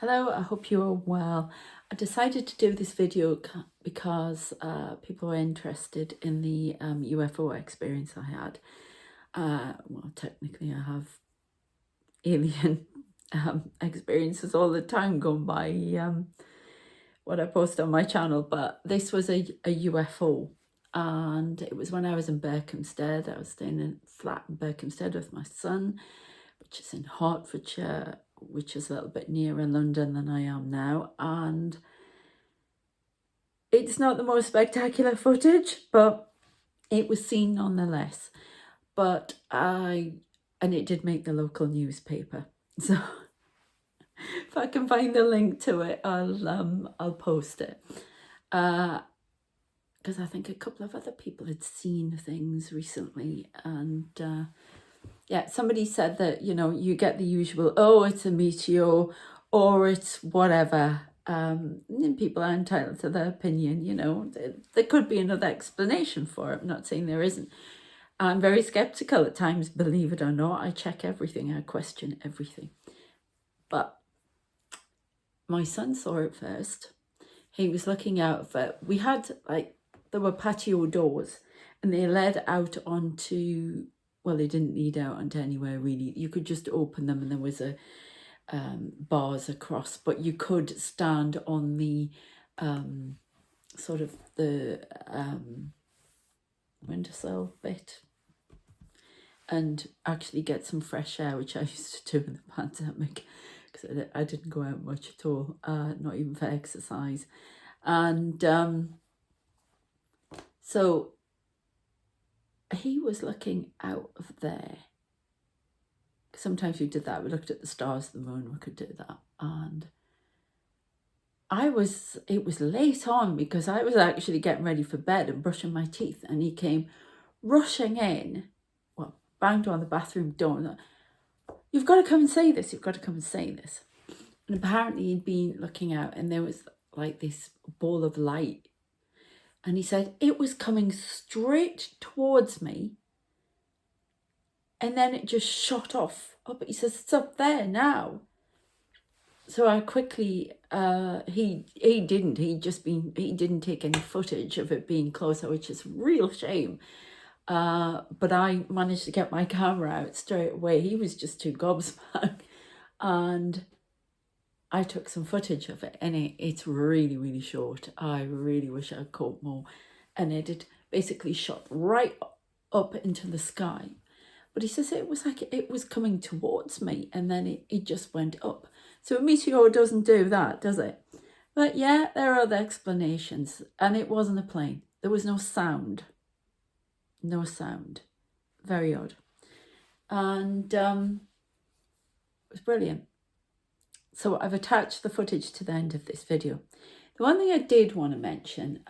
Hello, I hope you are well. I decided to do this video because people were interested in the UFO experience I had. Well, technically I have alien experiences all the time going by what I post on my channel, but this was a UFO. And it was when I was in Berkhamsted. I was staying in a flat in Berkhamsted with my son, which is in Hertfordshire, which is a little bit nearer London than I am now. And it's not the most spectacular footage, but it was seen nonetheless. And it did make the local newspaper. So if I can find the link to it, I'll post it. Because I think a couple of other people had seen things recently, and yeah, somebody said that, you get the usual, oh, it's a meteor or it's whatever. And people are entitled to their opinion, there could be another explanation for it. I'm not saying there isn't. I'm very skeptical at times, believe it or not. I check everything, I question everything. But my son saw it first. He was looking out of it. We had, there were patio doors and they led out onto, well, they didn't lead out onto anywhere really. You could just open them and there was a bars across, but you could stand on the sort of the windowsill bit and actually get some fresh air, which I used to do in the pandemic because I didn't go out much at all, not even for exercise. And so he was looking out of there. Sometimes we did that. We looked at the stars, the moon, we could do that. And it was late on because I was actually getting ready for bed and brushing my teeth, and he came rushing in, well, banged on the bathroom door. You've got to come and say this, you've got to come and say this. And apparently he'd been looking out and there was like this ball of light. And he said it was coming straight towards me. And then it just shot off. Oh, but he says, it's up there now. So I quickly, he didn't take any footage of it being closer, which is a real shame. But I managed to get my camera out straight away. He was just too gobsmacked. And I took some footage of it, and it's really, really short. I really wish I'd caught more. And it basically shot right up into the sky. But he says it was like it was coming towards me, and then it just went up. So a meteor doesn't do that, does it? But yeah, there are other explanations. And it wasn't a plane. There was no sound. No sound. Very odd. And it was brilliant. So I've attached the footage to the end of this video. The one thing I did want to mention,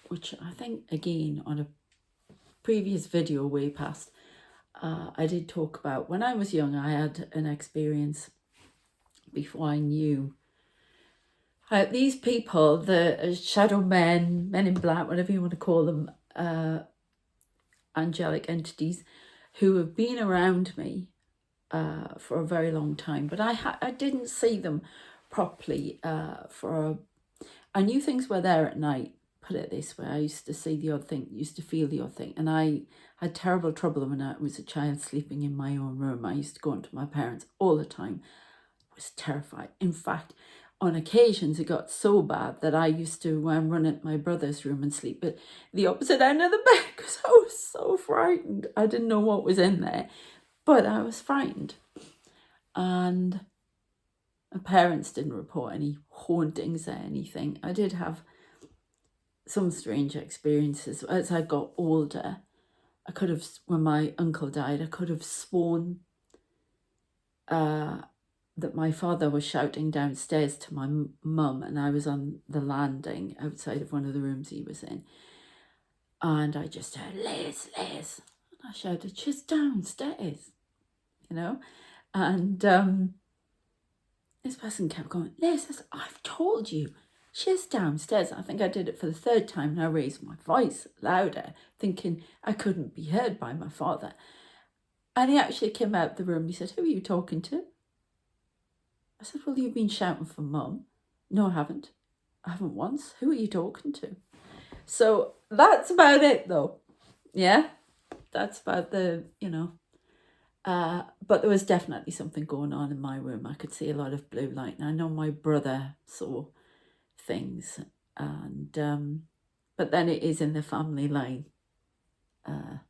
which I think, again, on a previous video way past, I did talk about when I was young, I had an experience before I knew these people, the shadow men in black, whatever you want to call them, angelic entities who have been around me for a very long time, but I didn't see them properly I knew things were there at night, put it this way. I used to see the odd thing, used to feel the odd thing, and I had terrible trouble when I was a child sleeping in my own room. I used to go into my parents all the time. I was terrified. In fact, on occasions it got so bad that I used to run at my brother's room and sleep at the opposite end of the bed because I was so frightened. I didn't know what was in there, but I was frightened. And my parents didn't report any hauntings or anything. I did have some strange experiences as I got older. When my uncle died, I could have sworn that my father was shouting downstairs to my mum, and I was on the landing outside of one of the rooms he was in. And I just heard, Liz. And I shouted, she's downstairs, And this person kept going, Liz, I've told you, she's downstairs. I think I did it for the third time, and I raised my voice louder, thinking I couldn't be heard by my father. And he actually came out of the room and he said, who are you talking to? I I said, well, you've been shouting for Mum. No, I haven't. I haven't once. Who are you talking to? So that's about it, though. Yeah, that's about the, but there was definitely something going on in my room. I could see a lot of blue light. And I know my brother saw things. And, but then it is in the family line. On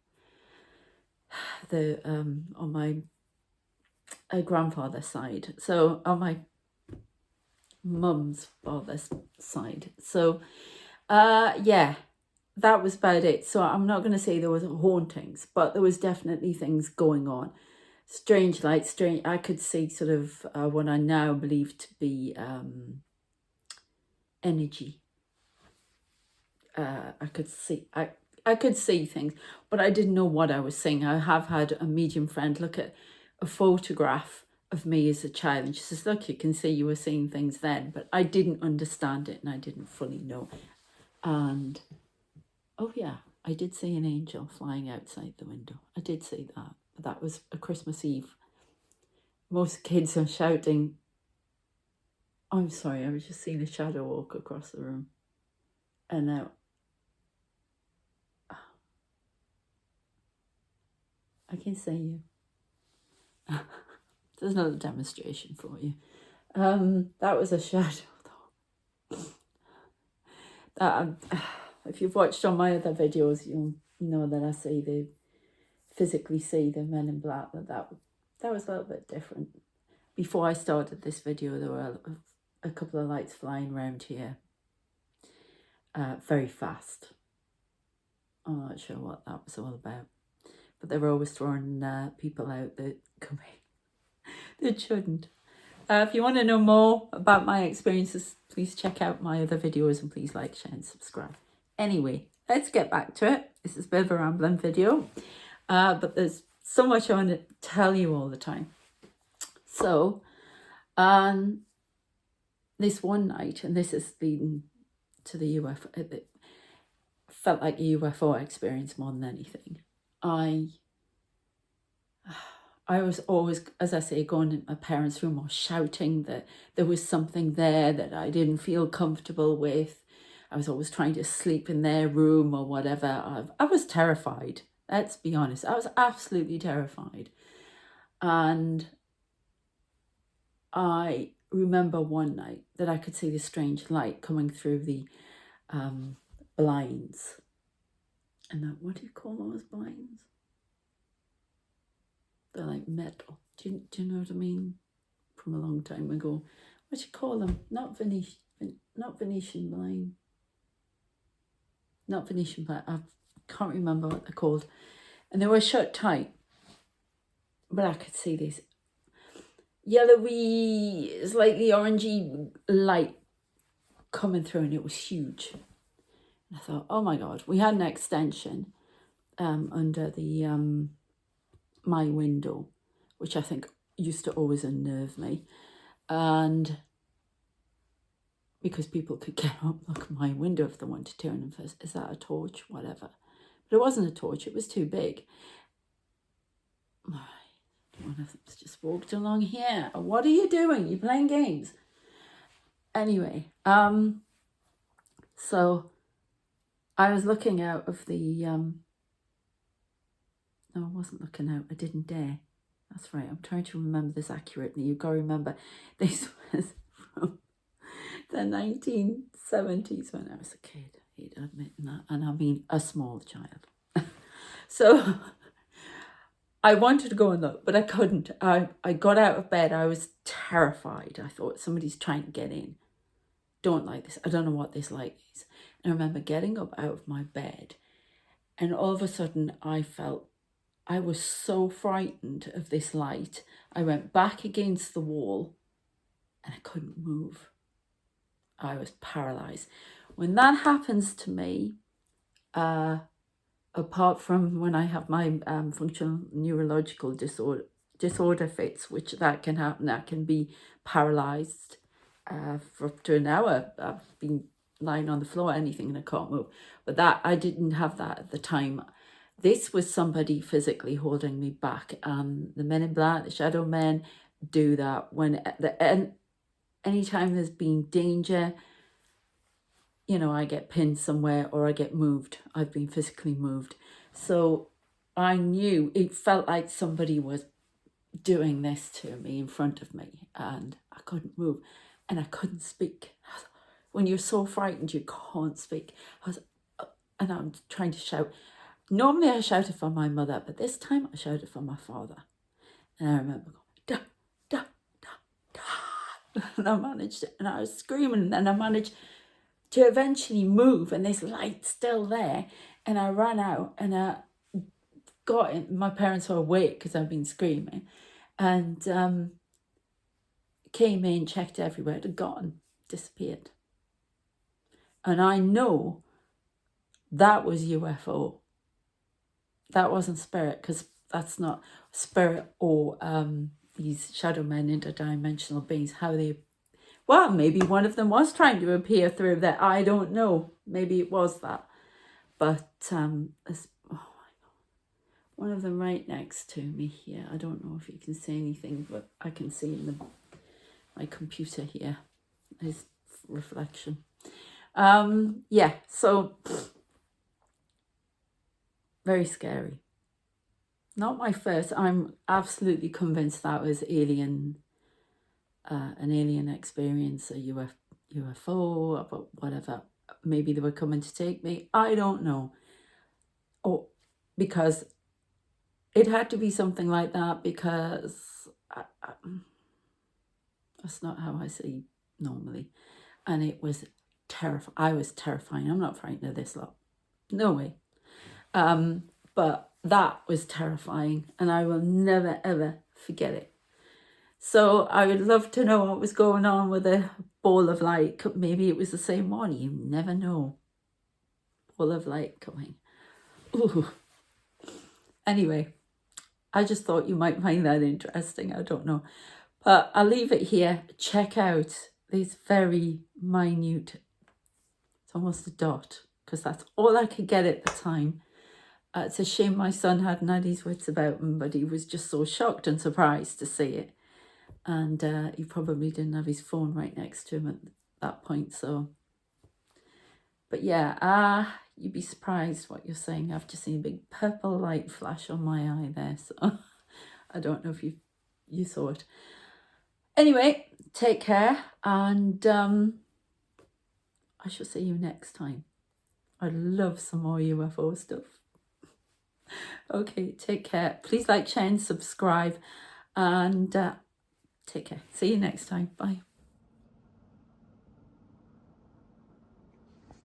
my grandfather's side. So on my mum's father's side. So, yeah, that was about it. So I'm not going to say there was hauntings, but there was definitely things going on. Strange lights, strange. I could see sort of what I now believe to be energy. I could see things, but I didn't know what I was seeing. I have had a medium friend look at a photograph of me as a child, and she says, look, you can see you were seeing things then, but I didn't understand it and I didn't fully know. And oh yeah, I did see an angel flying outside the window. I did see that. But that was a Christmas Eve. Most kids are shouting, I'm sorry, I was just seeing a shadow walk across the room. And now I can see you. There's another demonstration for you. That was a shadow, though. If you've watched on my other videos, you'll know that I physically see the men in black. That was a little bit different. Before I started this video, there were a couple of lights flying around here, very fast. I'm not sure what that was all about, but they were always throwing people out that shouldn't. If you want to know more about my experiences, please check out my other videos and please like, share and subscribe. Anyway, let's get back to it. This is a bit of a rambling video, but there's so much I want to tell you all the time. So, this one night, and this has been to the UFO, it felt like a UFO experience more than anything. I was always, as I say, going in my parents' room or shouting that there was something there that I didn't feel comfortable with. I was always trying to sleep in their room or whatever. I was terrified. Let's be honest. I was absolutely terrified. And I remember one night that I could see this strange light coming through the blinds. And what do you call those blinds? They're like metal. Do you know what I mean? From a long time ago. What do you call them? Not Venetian blind. Not Venetian blind. I can't remember what they're called. And they were shut tight. But I could see this yellowy, slightly orangey light coming through, and it was huge. And I thought, oh my God, we had an extension under the my window, which I think used to always unnerve me, and because people could get up, look at my window if they wanted to, and first, is that a torch, whatever. But it wasn't a torch, it was too big. One of them's just walked along here. What are you doing? You're playing games. Anyway, so I was looking out of the no, I wasn't looking out. I didn't dare. That's right. I'm trying to remember this accurately. You've got to remember this was from the 1970s when I was a kid. He'd admit that. And I mean a small child. So I wanted to go and look, but I couldn't. I got out of bed. I was terrified. I thought somebody's trying to get in. Don't like this. I don't know what this light is. And I remember getting up out of my bed, and all of a sudden I was so frightened of this light. I went back against the wall and I couldn't move. I was paralyzed. When that happens to me, apart from when I have my functional neurological disorder fits, which that can happen, I can be paralyzed for up to an hour. I've been lying on the floor, anything, and I can't move. But that, I didn't have that at the time. This was somebody physically holding me back. The men in black, the shadow men, do that when anytime there's been danger, you know, I get pinned somewhere or I get moved. I've been physically moved. So I knew, it felt like somebody was doing this to me in front of me, and I couldn't move and I couldn't speak. When you're so frightened, you can't speak. And I'm trying to shout. Normally I shouted for my mother, but this time I shouted for my father. And I remember going, da, da, da, da. And I managed it, and I was screaming, and then I managed to eventually move, and this light's still there. And I ran out, and I got in. My parents were awake because I've been screaming, and came in, checked everywhere, it had gone, disappeared. And I know that was UFO. That wasn't spirit, because that's not spirit or these shadow men, interdimensional beings, how they, well, maybe one of them was trying to appear through there. I don't know. Maybe it was that. But there's, oh my God, one of them right next to me here. I don't know if you can see anything, but I can see in my computer here, his reflection. Yeah, so very scary. Not my first. I'm absolutely convinced that was an alien experience, a UFO, but whatever. Maybe they were coming to take me. I don't know. Oh, because it had to be something like that, because that's not how I see normally. And it was terrifying. I was terrifying. I'm not frightened of this lot. No way. But that was terrifying, and I will never, ever forget it. So I would love to know what was going on with a ball of light. Maybe it was the same one. You never know. Ball of light coming. Ooh. Anyway, I just thought you might find that interesting. I don't know. But I'll leave it here. Check out this very minute, it's almost a dot, because that's all I could get at the time. It's a shame my son hadn't had his wits about him, but he was just so shocked and surprised to see it. And he probably didn't have his phone right next to him at that point. So, but yeah, you'd be surprised what you're saying. I've just seen a big purple light flash on my eye there. So I don't know if you saw it. Anyway, take care, and I shall see you next time. I'd love some more UFO stuff. Okay, take care. Please like, share and subscribe, and take care. See you next time. Bye.